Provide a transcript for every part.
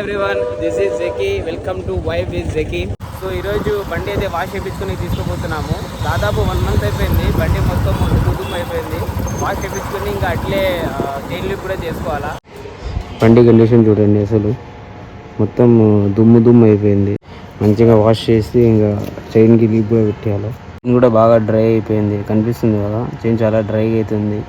Everyone, this is JK. Welcome to vibe with JK. So ఈరోజు బండి అయితే wash చేయించుకొని తీసుకుపోతున్నాము. దాదాపు 1 మంత్ అయిపోయింది. బండి మొత్తం దుమ్ము అయిపోయింది. వాష్ చేయించుకొని ఇంకా అట్లే చైన్ లిప్ కూడా చేసుకోవాలా. బండి కండిషన్ చూడండి, అసలు మొత్తం దుమ్ము అయిపోయింది. మంచిగా వాష్ చేసి ఇంకా చైన్కి లిప్ కూడా పెట్టేయాలి. చైన్ కూడా బాగా డ్రై అయిపోయింది, కనిపిస్తుంది కదా. చైన్ చాలా డ్రై అవుతుంది.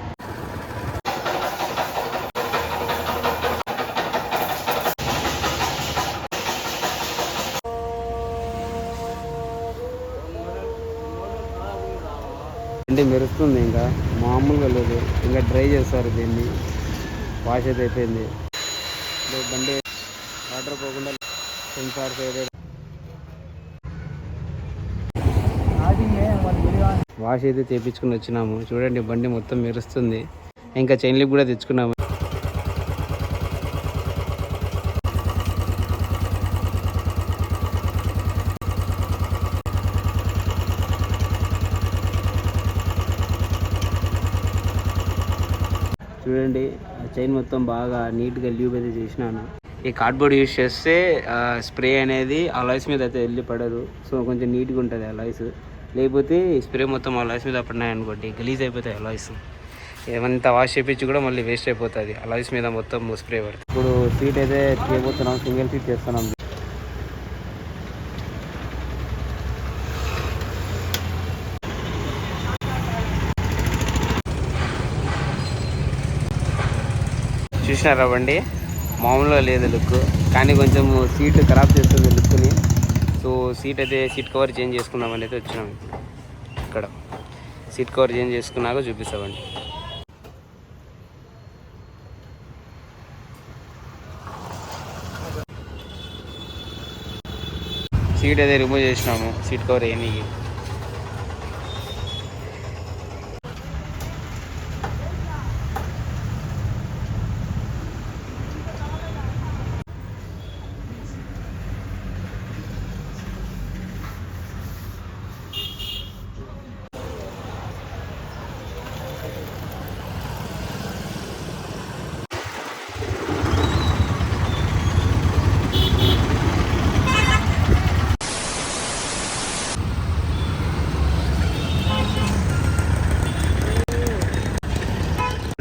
అంటే మెరుస్తుంది, ఇంకా మామూలుగా లేదు. ఇంకా డ్రై చేస్తారు దీన్ని. వాష్ అయితే అయిపోయింది. బండి వాటర్ పోకుండా సెన్సార్ సైడ్ వాష్ అయితే చేయించుకుని వచ్చినాము. చూడండి, బండి మొత్తం మెరుస్తుంది. ఇంకా చైన్ లిప్ కూడా తెచ్చుకున్నాము. చూడండి, చైన్ మొత్తం బాగా నీట్గా ల్యూబ్ అయితే చేసినాను. ఈ కార్డ్బోర్డ్ యూజ్ చేస్తే స్ప్రే అనేది అలాయ్స్ మీద అయితే వెళ్ళి పడదు. సో కొంచెం నీట్గా ఉంటుంది అలాయ్స్. లేకపోతే స్ప్రే మొత్తం అలాయ్స్ మీద పడినాయి అనుకోండి, గలీజ్ అయిపోతాయి అలాయ్స్. ఏమంతా వాష్ చేయించి కూడా మళ్ళీ వేస్ట్ అయిపోతుంది. అలాయ్స్ మీద మొత్తం స్ప్రే పడుతుంది. ఇప్పుడు సీట్ అయితే చేయబోతున్నాం, సింగిల్ సీట్ చేస్తున్నాం. చూసినారా బండి? మామూలుగా లేదు లుక్, కానీ కొంచెం సీట్ ఖరాబ్ చేస్తుంది లుక్ని. సో సీట్ కవర్ చేంజ్ చేసుకుందామని అయితే వచ్చినాం. ఇక్కడ సీట్ కవర్ చేంజ్ చేసుకున్నాక చూపిస్తామండి. సీట్ అయితే రిమూవ్ చేసినాము, సీట్ కవర్ ఏమి.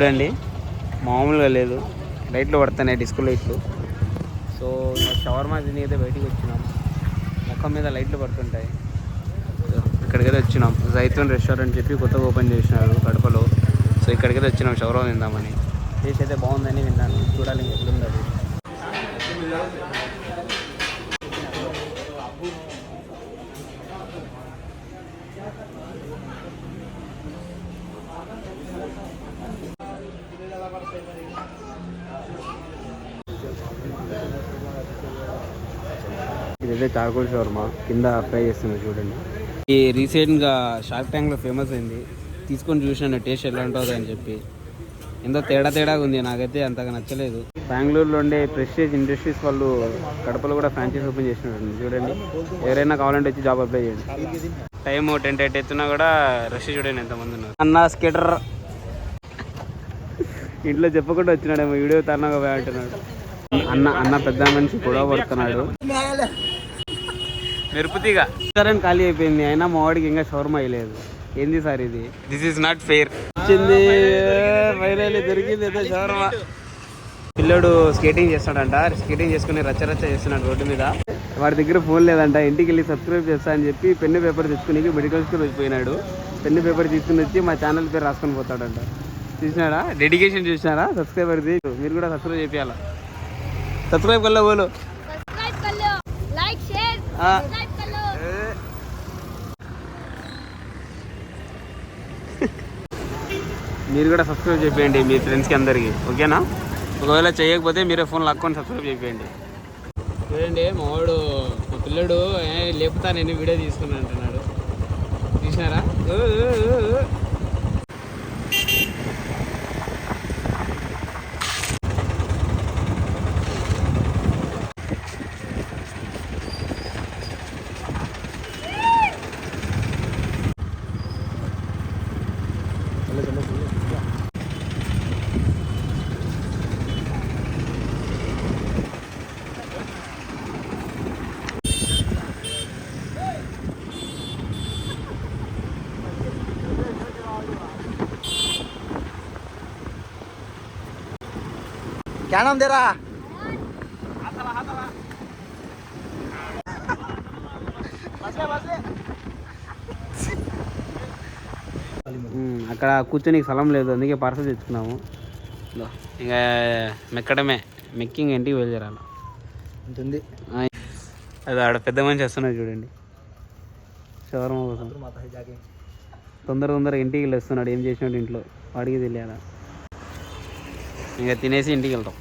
చూడండి, మామూలుగా లేదు. లైట్లు పడుతున్నాయి, డిస్కో లైట్లు. సో షవర్మా తిని అయితే బయటికి వచ్చినాం. ముఖం మీద లైట్లు పడుతుంటాయి. ఇక్కడికైతే వచ్చినాం. జైతూన్ రెస్టారెంట్ చెప్పి కొత్తగా ఓపెన్ చేసినారు కడపలో. సో ఇక్కడికైతే వచ్చినాం షవర్మా తిందామని. టేస్ట్ అయితే బాగుందని విన్నాను. చూడాలి ఎట్లుంది అది. ఇదైతే చార్కోల్ షవర్మా కింద ఫ్రై చేస్తుంది చూడండి. ఈ రీసెంట్గా షార్క్ ట్యాంక్లో ఫేమస్ అయింది. తీసుకొని చూసినాను టేస్ట్ ఎలా ఉంటుందో అని చెప్పి. ఎంతో తేడాగా ఉంది, నాకైతే అంతగా నచ్చలేదు. బెంగళూరులో ఉండే ప్రెస్టేజ్ ఇండస్ట్రీస్ వాళ్ళు కడపలో కూడా ఫ్రాంచైజ్ ఓపెన్ చేసినట్టు చూడండి. ఎవరైనా కావాలంటే వచ్చి జాబ్ అప్లై చేయండి. టైం 10 ఎత్తున్నా కూడా రష్ చూడండి ఎంతమంది ఉన్నారు. అన్న స్కేటర్ ఇంట్లో చెప్పకుండా వచ్చినాడేమో, వీడియో తన్నగా పోయి అంటున్నాడు. అన్న పెద్ద మనిషి గొడవ పడుతున్నాడు. మెరుపుతిగా రెస్టారెంట్ ఖాళీ అయిపోయింది, అయినా మా వాడికి ఇంకా షవర్మా అయ్యలేదు. ఏంది సార్ ఇది? This is not fair. వచ్చింది ఫైనల్లీ దొరికింది ఏదో షవర్మా. పిల్లడు స్కేటింగ్ చేస్తాడంట. స్కేటింగ్ చేసుకుని రచ్చ చేస్తున్నాడు రోడ్డు మీద. వాడి దగ్గర ఫోన్ లేదంట. ఇంటికి వెళ్ళి సబ్స్క్రైబ్ చేస్తా అని చెప్పి పెన్ను పేపర్ తెచ్చుకుని మెడికల్ స్టోర్ వచ్చిపోయినాడు. పెన్ను పేపర్ తీసుకుని వచ్చి మా ఛానల్ పేరు రాసుకొని పోతాడంట. చూసినారా డెడికేషన్? చూసినారా సబ్స్క్రైబర్ది? మీరు కూడా సబ్స్క్రైబ్ చేయాలా? సబ్స్క్రైబ్ కల్లో బోలో, लाइक शेयर सब्सक्राइब कर लो. మీరు కూడా సబ్స్క్రైబ్ చేయండి మీ ఫ్రెండ్స్కి అందరికీ, ఓకేనా? ఒకవేళ చేయకపోతే మీరే ఫోన్ లాక్కొని సబ్స్క్రైబ్ చేయండి. చూడండి, మా పిల్లడు లేపుతా నేను వీడియో తీసుకుని అంటున్నాడు. చూసినారా? క్యానం దేరా అక్కడ కూర్చొని స్థలం లేదు, అందుకే పార్సల్ తెచ్చుకున్నాము. ఇంకా మెక్కడమే, మెక్కి ఇంక ఇంటికి వెళ్ళారాల ఉంటుంది. అది ఆడ పెద్ద మనిషి వస్తున్నాడు చూడండి షవర్మా కోసం. తొందరగా ఇంటికి వెళ్ళి వస్తున్నాడు. ఏం చేసినాడు ఇంట్లో వాడికి తెలియాలా. ఇంకా తినేసి ఇంటికి వెళ్తాం.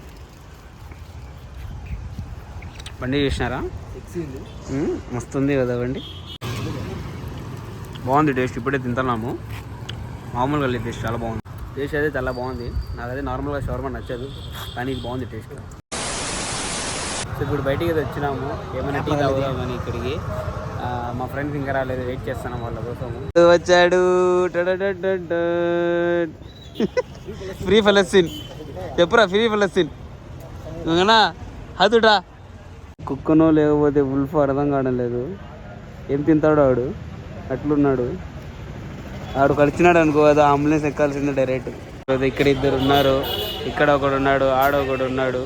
బండి చూసినారా? మస్తుంది కదా బండి, బాగుంది టేస్ట్. ఇప్పుడే తింటున్నాము. మామూలుగా లేదు టేస్ట్, చాలా బాగుంది. టేస్ట్ అయితే చాలా బాగుంది. నాకైతే నార్మల్గా షవర్మా నచ్చదు, కానీ ఇది బాగుంది టేస్ట్. సో ఇప్పుడు బయటికి అయితే వచ్చినాము, ఏమైనా టీ తాగుదామని ఇక్కడికి. మా ఫ్రెండ్స్ ఇంకా రాలేదు, వెయిట్ చేస్తున్నాం వాళ్ళ కోసం. వచ్చాడు ఫ్రీ ఫలస్తీన్, చెప్పురా ఫ్రీ ఫలస్తీన్ హతుడా. కుక్కనో లేకపోతే ఉల్ఫ్ అర్థం కావడం లేదు. ఏం తింటాడు ఆడు, అట్లున్నాడు. ఆడు కలిసినాడు అనుకో, అది అంబులెన్స్ ఎక్కాల్సిందే డైరెక్ట్. ఇక్కడ ఇద్దరు ఉన్నారు, ఇక్కడ ఒకడు ఉన్నాడు, ఆడ ఒకడు ఉన్నాడు.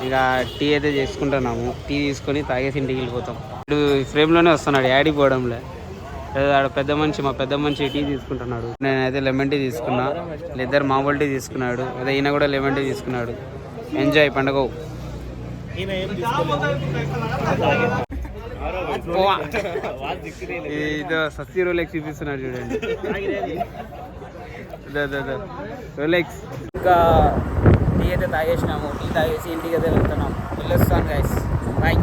ఇక టీ అయితే చేసుకుంటున్నాము. టీ తీసుకొని తాగేసి ఇంటికి వెళ్ళిపోతాం. ఇప్పుడు ఫ్రేమ్లోనే వస్తున్నాడు, యాడికి పోవడంలే. ఆడ పెద్ద మనిషి, మా పెద్ద మనిషి టీ తీసుకుంటున్నాడు. నేనైతే లెమన్ టీ తీసుకున్నా, ఇద్దరు మామూలు టీ తీసుకున్నాడు. అదే ఈయన కూడా లెమన్ టీ తీసుకున్నాడు. ఎంజాయ్ పండుగ. ఇదో సస్తి రోలెక్స్ చూపిస్తున్నాడు చూడండి. రోలెక్స్. ఇంకా టీ అయితే తాగేసినాము. టీ తాగేసి ఇంటికి అయితే వెళ్తున్నాం. వెళ్ళొస్తాను గైస్, బాయ్.